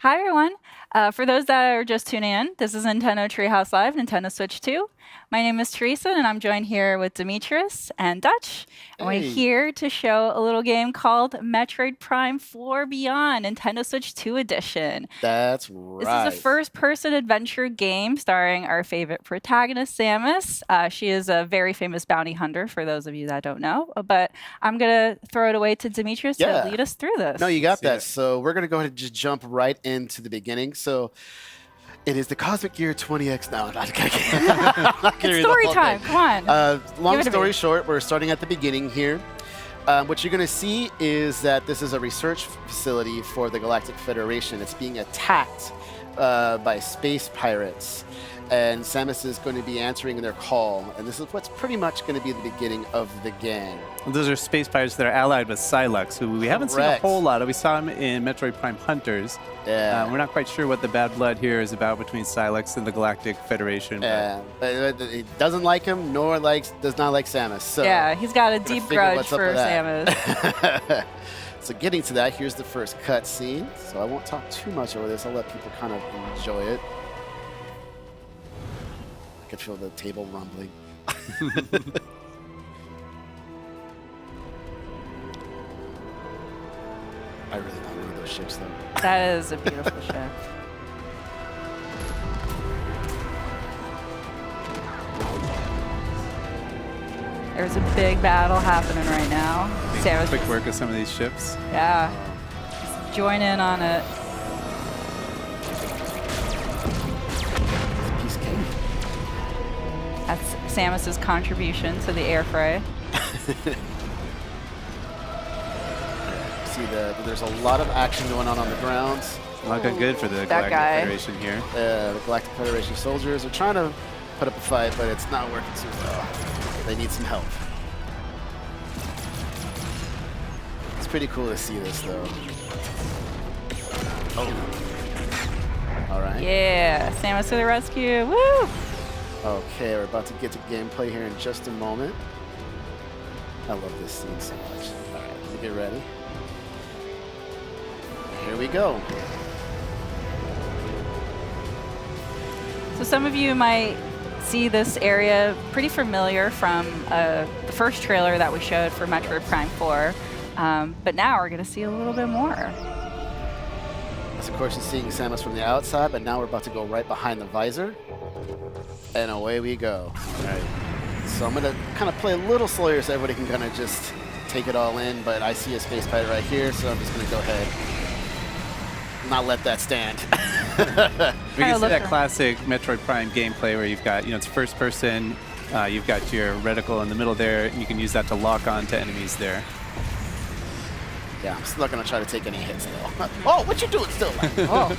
Hi, everyone. For those that are just tuning in, this is Nintendo Treehouse Live, Nintendo Switch 2. My name is Teresa, and I'm joined here with Demetrius and Dutch. And we're Hey. here to show a little game called Metroid Prime 4 Beyond, Nintendo Switch 2 Edition. That's This is a right. first-person adventure game starring our favorite protagonist, Samus. She is a very famous bounty hunter, for those of you that don't know. But I'm going to throw it away to Demetrius to lead us through this. No, you got See that. it. So we're going to go ahead and just jump right into the beginning. So it is the Cosmic Gear 20X. No, I'm not going to It's story time. Come on. Long Give it to story me. short, we're starting at the beginning here. What you're going to see is that this is a research facility for the Galactic Federation. It's being attacked by space pirates. And Samus is going to be answering their call. And this is what's pretty much going to be the beginning of the game. Well, those are space pirates that are allied with Sylux, who we haven't seen a Correct. whole lot of. We saw him in Metroid Prime Hunters. Yeah. We're not quite sure what the bad blood here is about between Sylux and the Galactic Federation. But he doesn't like him, nor does not like Samus. So Yeah, he's got a gotta deep figure grudge what's up for with that. Samus. So getting to that, here's the first cut scene. So I won't talk too much over this. I'll let people kind of enjoy it. I can feel the table rumbling. I really want one of those ships, though. That is a beautiful ship. There's a big battle happening right now. Samus, Quick work of some of these ships. yeah, join in on it. It's a piece of cake. That's Samus's contribution to the air fray. See, there's a lot of action going on the ground. Looking good for the That Galactic guy. Federation here. The Galactic Federation soldiers are trying to put up a fight, but it's not working too well. They need some help. It's pretty cool to see this, though. Oh. All right. Yeah, Samus to the rescue. Woo! Okay, we're about to get to gameplay here in just a moment. I love this scene so much. All right, let me get ready. Here we go. So some of you might see this area pretty familiar from the first trailer that we showed for Metroid Prime 4. But now we're going to see a little bit more. Yes, of course, you're seeing Samus from the outside, but now we're about to go right behind the visor. And away we go. All right. So I'm going to kind of play a little slower so everybody can kind of just take it all in. But I see a space pirate right here, so I'm just going to go ahead and not let that stand. We can see look that for- classic Metroid Prime gameplay where you've got, it's first person. You've got your reticle in the middle there. And you can use that to lock on to enemies there. Yeah, I'm still not going to try to take any hits, though. Oh, what you doing still? Oh,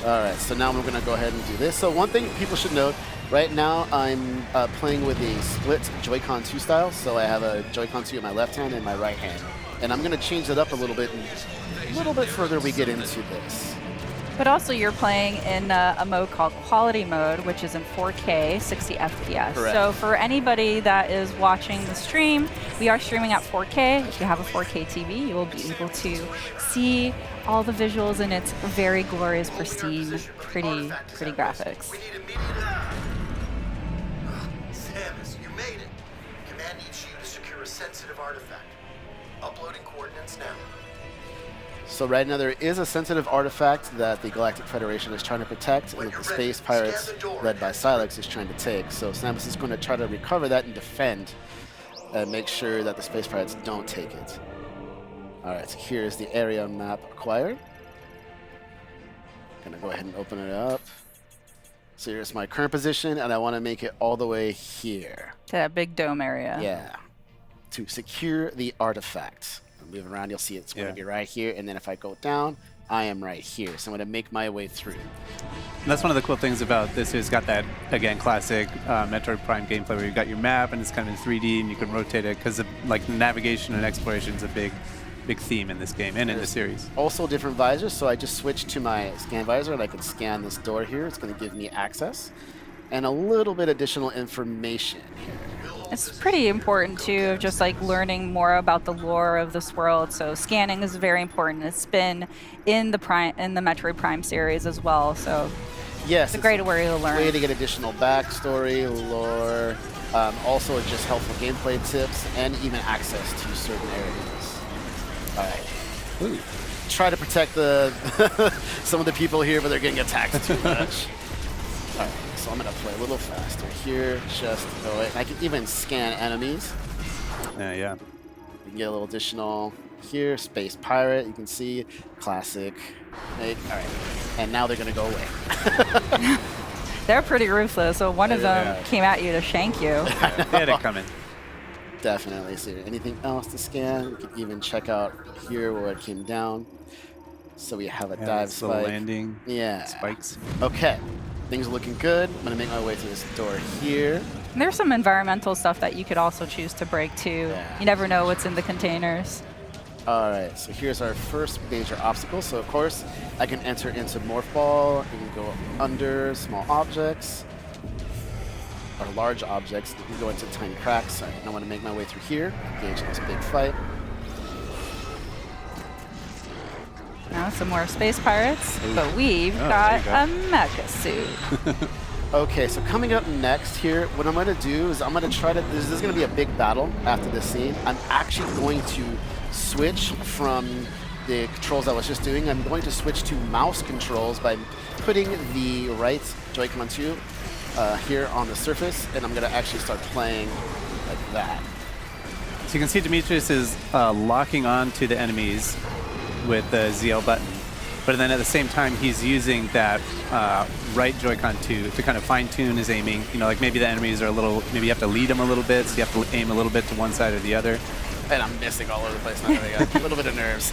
All right, so now we're going to go ahead and do this. So one thing people should note, right now I'm playing with a split Joy-Con 2 style. So I have a Joy-Con 2 in my left hand and my right hand. And I'm going to change that up a little bit, and a little bit further we get into this. but also you're playing in a mode called Quality Mode, which is in 4K, 60 FPS. Correct. So for anybody that is watching the stream, we are streaming at 4K. If you have a 4K TV, you will be able to see all the visuals in its very glorious, pristine, pretty graphics. We need immediate. Samus, you made it. Command needs you to secure a sensitive artifact. Uploading coordinates now. So right now there is a sensitive artifact that the Galactic Federation is trying to protect, and that the space pirates, led by Sylux, is trying to take. So Samus is going to try to recover that and defend, and make sure that the space pirates don't take it. All right, so here's the area map acquired. Gonna go ahead and open it up. So here's my current position, and I want to make it all the way here. To that big dome area. Yeah, to secure the artifact. Move around, you'll see it's going to be right here, and then if I go down, I am right here. So I'm going to make my way through. And that's one of the cool things about this. It's got that, again, classic Metroid Prime gameplay where you've got your map and it's kind of in 3D and you can rotate it because like navigation and exploration is a big theme in this game and in the series. Also different visors, so I just switched to my scan visor and I can scan this door here. It's going to give me access. and a little bit additional information here. It's pretty important too, of just like learning more about the lore of this world. So scanning is very important. It's been in the Metroid Prime series as well. So Yes, it's a great way to learn. Way to get additional backstory, lore, also just helpful gameplay tips, and even access to certain areas. All right. Ooh. Try to protect the some of the people here, but they're getting attacked too much. All right, so I'm gonna play a little faster here. Just go it. I can even scan enemies. Yeah. You can get a little additional here. Space Pirate, you can see classic. All right, and now they're gonna go away. They're pretty ruthless. So one of them came at you to shank you. They had it coming. Definitely. So anything else to scan? We can even check out here where it came down. So we have a dive spike. Little landing. Yeah. Spikes. Okay. Things are looking good. I'm gonna make my way to this door here. And there's some environmental stuff that you could also choose to break too. Yeah. You never know what's in the containers. All right. So here's our first major obstacle. So of course I can enter into Morph Ball. I can go under small objects or large objects. You can go into tiny cracks. I want to make my way through here. Engage in this big fight. Now some more space pirates, but we've got a mecha suit. Okay, so coming up next here, what I'm going to do is I'm going to try to, this is going to be a big battle after this scene. I'm actually going to switch from the controls I was just doing. I'm going to switch to mouse controls by putting the right Joy-Con 2 here on the surface, and I'm going to actually start playing like that. So you can see Demetrius is locking on to the enemies with the ZL button, but then at the same time he's using that right Joy-Con to kind of fine-tune his aiming. You know, like maybe the enemies are a little, maybe you have to lead them a little bit, so you have to aim a little bit to one side or the other. And I'm missing all over the place now. There we go. A little bit of nerves.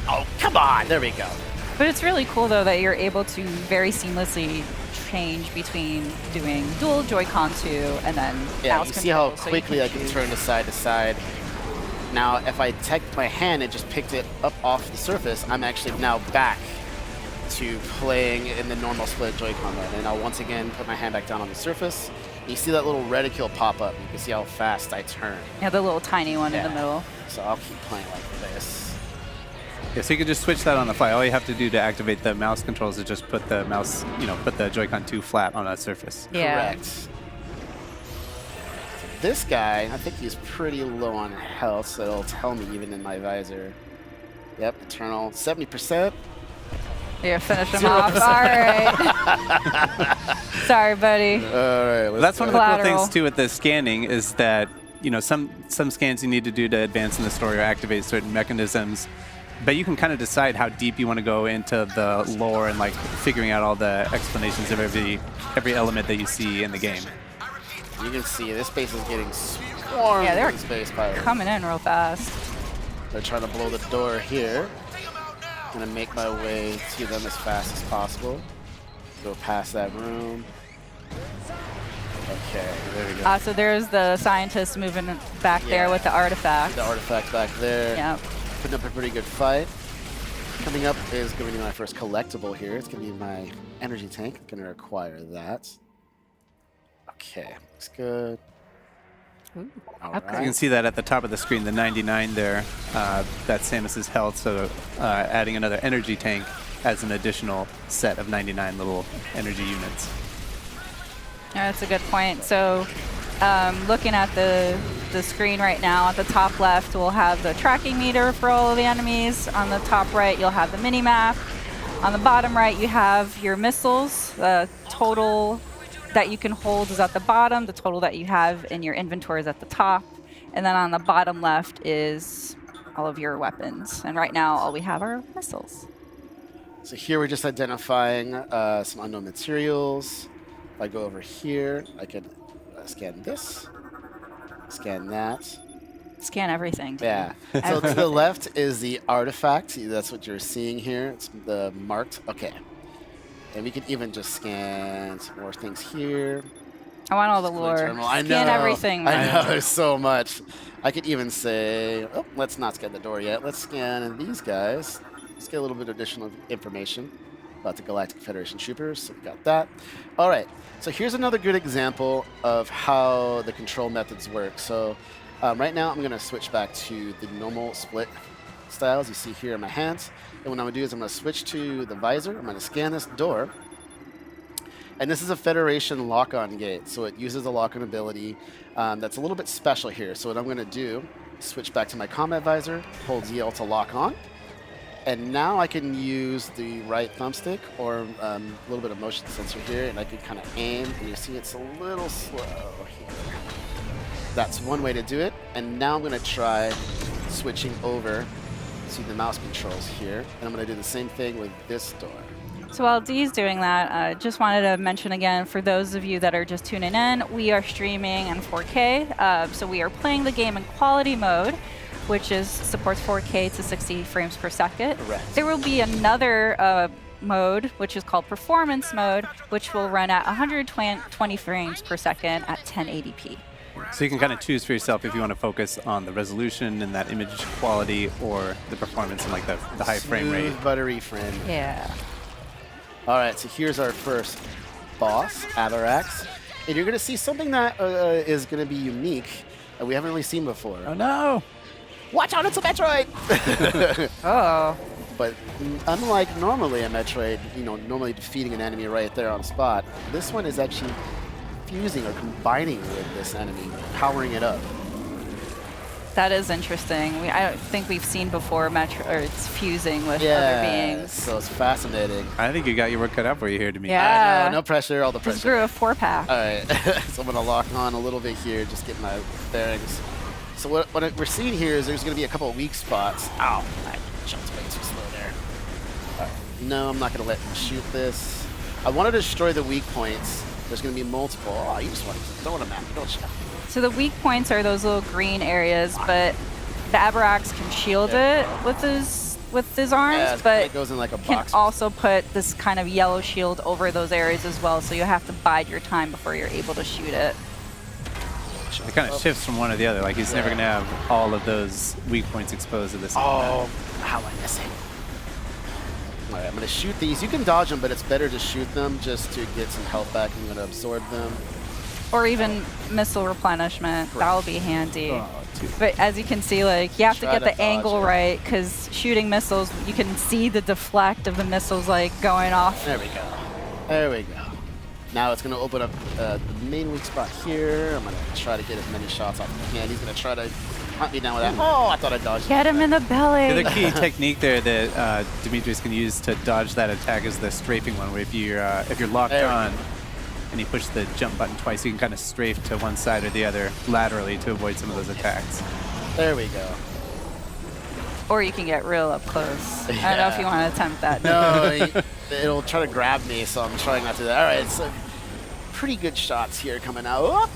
Oh, come on. There we go. But it's really cool though that you're able to very seamlessly change between doing dual Joy-Con 2 and then Yeah, mouse you see how control, so quickly you I can can choose. turn to side. Now, if I take my hand and just picked it up off the surface, I'm actually now back to playing in the normal split Joy-Con mode. And I'll once again put my hand back down on the surface. You see that little reticule pop up. You can see how fast I turn. Yeah, the little tiny one in the Yeah. middle. So I'll keep playing like this. Yeah, so you can just switch that on the fly. All you have to do to activate the mouse controls is just put the mouse, you know, put the Joy-Con 2 flat on a surface. Yeah. Correct. This guy, I think he's pretty low on health, so it'll tell me even in my visor. Yep, Eternal, 70%. Yeah, finish him off. All right. Sorry, buddy. All right, let's That's one of the cool Collateral. things too with the scanning is that, you know, some scans you need to do to advance in the story or activate certain mechanisms, but you can kind of decide how deep you want to go into the lore and like figuring out all the explanations of every element that you see in the game. You can see this base is getting swarmed Yeah, they're with space pirates. coming in real fast. They're trying to blow the door here. Gonna make my way to them as fast as possible. Go past that room. Okay, there we go. So there's the scientist moving back there with the artifact. The artifact back there. Yep. Putting up a pretty good fight. Coming up is going to be my first collectible here. It's going to be my energy tank. Going to acquire that. Okay, looks good. Ooh, All upgrade. You right. can see that at the top of the screen, the 99 there, that's Samus's health, so adding another energy tank adds an additional set of 99 little energy units. Yeah, that's a good point. So looking at the screen right now, at the top left, we'll have the tracking meter for all of the enemies. On the top right, you'll have the mini-map. On the bottom right, you have your missiles. The total that you can hold is at the bottom. The total that you have in your inventory is at the top. And then on the bottom left is all of your weapons. And right now, all we have are missiles. So here we're just identifying some unknown materials. If I go over here, I could scan this, scan that. Scan everything. Yeah. So to the left is the artifact. That's what you're seeing here. It's the marked. Okay. And we could even just scan some more things here. I want all the Display lore. terminal. I know. Scan everything. I man. know. There's so much. I could even say, oh, let's not scan the door yet. Let's scan these guys. Let's get a little bit of additional information. about the Galactic Federation troopers, so we got that. All right, so here's another good example of how the control methods work. So right now I'm going to switch back to the normal split styles you see here in my hands. And what I'm going to do is I'm going to switch to the visor. I'm going to scan this door. And this is a Federation lock-on gate, so it uses a lock-on ability that's a little bit special here. So what I'm going to do is switch back to my combat visor, hold ZL to lock on. And now I can use the right thumbstick or a little bit of motion sensor here, and I can kind of aim, and you see it's a little slow here. That's one way to do it. And now I'm going to try switching over to the mouse controls here, and I'm going to do the same thing with this door. So while Dee's doing that, just wanted to mention again, for those of you that are just tuning in, we are streaming in 4K. So we are playing the game in quality mode, which supports 4K to 60 frames per second. Correct. There will be another mode, which is called performance mode, which will run at 120 frames per second at 1080p. So you can kind of choose for yourself if you want to focus on the resolution and that image quality or the performance and like the high frame rate. Smooth, buttery frame. Yeah. All right, so here's our first boss, Avarax. And you're going to see something that is going to be unique that we haven't really seen before. Oh no! Watch out, it's a Metroid! Oh. But unlike normally a Metroid, normally defeating an enemy right there on the spot, this one is actually fusing or combining with this enemy, powering it up. That is interesting. I don't think we've seen before it's fusing with other beings. So it's fascinating. I think you got your work cut out for you here, to me. Yeah. I know, no pressure, all the Just pressure. grew a 4-pack. All right, so I'm going to lock on a little bit here, just get my bearings. So what we're seeing here is there's going to be a couple of weak spots. Ow, I jumped way too slow there. All right. No, I'm not going to let him shoot this. I want to destroy the weak points. There's going to be multiple. Oh, you just want to throw them at me, don't you? So the weak points are those little green areas, but the Avarax can shield it with his arms, Yeah, it but goes in like a can box. also put this kind of yellow shield over those areas as well, so you have to bide your time before you're able to shoot it. It kind of shifts from one to the other. Like he's never going to have all of those weak points exposed at the same time. Oh, how am I missing? All right, I'm going to shoot these. You can dodge them, but it's better to shoot them just to get some health back. I'm going to absorb them. Or even missile replenishment. That will be handy. Oh, But as you can see, like you have to Try get to the dodge angle it. right, because shooting missiles, you can see the deflect of the missiles like going off. There we go. There we go. Now it's going to open up the main weak spot here. I'm going to try to get as many shots off as I can. He's going to try to hunt me down with that. Oh, I thought I dodged it. Get him in the belly. The key technique there that Demetrius can use to dodge that attack is the strafing one, where if you're locked There we on and you push the jump button twice, you can kind of strafe to one side or the other laterally to avoid some of those attacks. There we go. Or you can get real up close. I don't know if you want to attempt that. No, it'll try to grab me, so I'm trying not to do that. All right, so pretty good shots here coming out. Oh!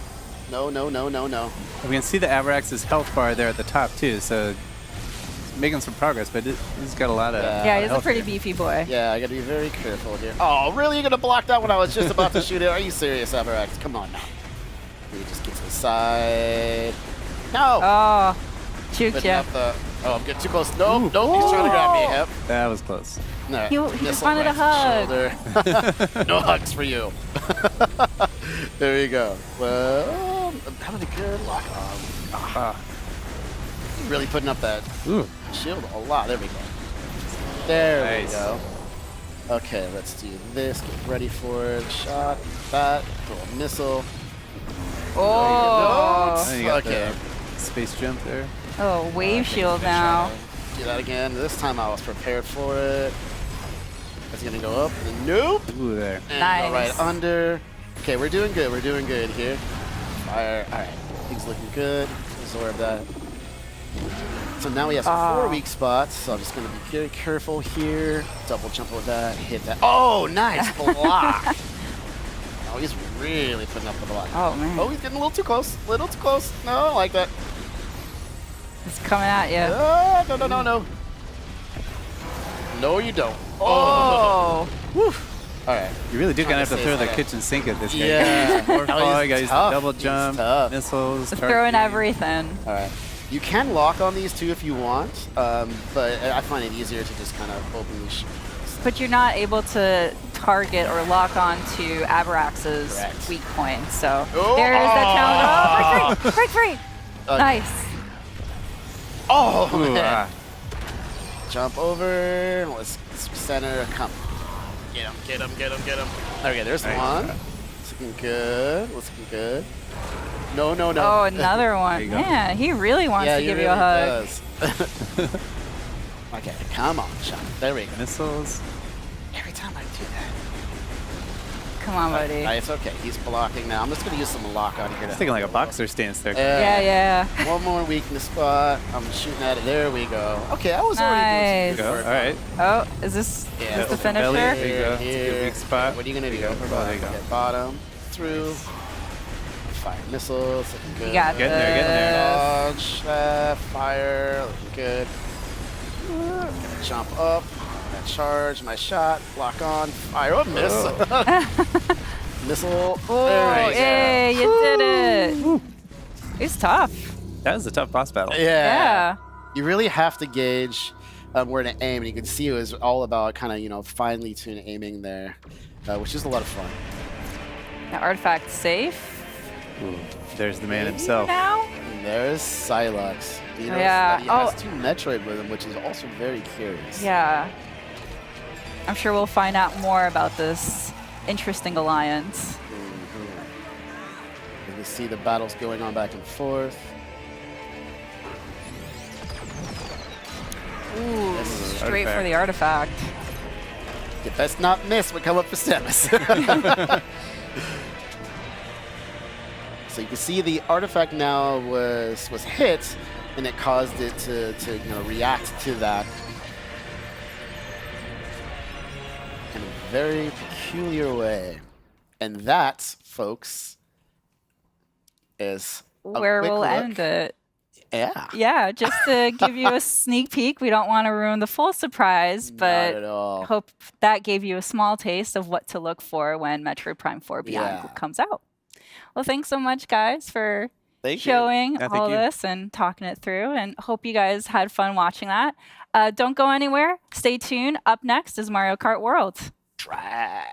No, no, no, no, no. We can see the Avarax's health bar there at the top too, so it's making some progress, but he's got a lot of Yeah, he's a health pretty here. beefy boy. Yeah, I got to be very careful here. Oh, really? You're going to block that when I was just about to shoot it? Are you serious, Avarax? Come on now. Let me just get to the side. No! Oh, juked Putting ya. up the- oh, I'm getting too close. Nope, nope, he's trying to grab me. Yep. That was close. No, He just missile wanted a right to the shoulder. No hugs for you. There we go. Well, I'm having a good lock on. Really putting up that Ooh. shield a lot. There we go. There Nice. we go. Okay, let's do this. Get ready for it. Shot. That. Throw a missile. Oh, And you got Okay. the space jump there. oh, wave shield now. Do that again. This time I was prepared for it. It's gonna go up. Nope. Ooh, there. And Nice. go right under. Okay, we're doing good. We're doing good here. Fire. All right. Things looking good. Absorb that. So now we have 4 weak spots. So I'm just going to be very careful here. Double jump with that. Hit that. Oh, nice block. Oh, he's really putting up the block. Oh, man. Oh, he's getting a little too close. A little too close. No, I don't like that. It's coming at you. Oh, no, no, no, no. No, you don't. Oh. Woo. All right. You really do kind of have to say throw the that. kitchen sink at this guy. Yeah. More No, fall, he's you gotta use the tough. double He's jump, tough. missiles, Throwing targeting. everything. All right. You can lock on these too if you want, but I find it easier to just kind of openly shoot. But you're not able to target or lock on to Abarax's Correct. weak point. So Oh. there is that challenge. Oh, break free! Okay. Nice. Oh, Ooh, man. Jump over. Let's center. Come. Get him, get him, get him, get him. Okay, there's Nice. one. It's looking good. Looking good. No, no, no. Oh, another There one. you go. Man, he really wants yeah, to he give really you a hug. does. Okay, come on, Sean. There we go. Missiles. Every time I do that. Come on, buddy. It's okay. He's blocking now. I'm just going to use some lock on here. He's taking like a boxer stance there. Yeah, yeah. One more weakness spot. I'm shooting at it. There we go. Okay, I was already Nice. doing some Go. good All work. right. Oh, is this Yeah, is the open belly. finisher? There you go. It's a good weak spot. What are you going to do? There you go. Over There you go. Okay, bottom, through, fire missiles, looking good. You got Getting there, getting there. Dodge, fire, looking good. Gonna jump up, gonna charge my shot, lock on, fire, oh, miss. Missile, Oh, there we go. yay, you did it. It's tough. That was a tough boss battle. Yeah. You really have to gauge where to aim, and you can see it was all about kind of, finely tuned aiming there, which is a lot of fun. The artifact safe Ooh, there's the man himself. now? And there's Psylocke. You know, Yeah. He has 2 Metroid with him, which is also very curious. Yeah. I'm sure we'll find out more about this interesting alliance. You can see the battles going on back and forth. Ooh, This is straight for the artifact. You best not miss. We come up for Samus. So you can see the artifact now was hit, and it caused it to react to that in a very peculiar way. And that, folks, is a Where quick we'll look. end it. Yeah. Yeah, just to give you a sneak peek. We don't want to ruin the full surprise, Not but at all. hope that gave you a small taste of what to look for when Metroid Prime 4 Beyond Yeah. comes out. Well, thanks so much, guys, for Thank you. showing Yeah, thank all you. this and talking it through, and hope you guys had fun watching that. Don't go anywhere. Stay tuned. Up next is Mario Kart World. Trash.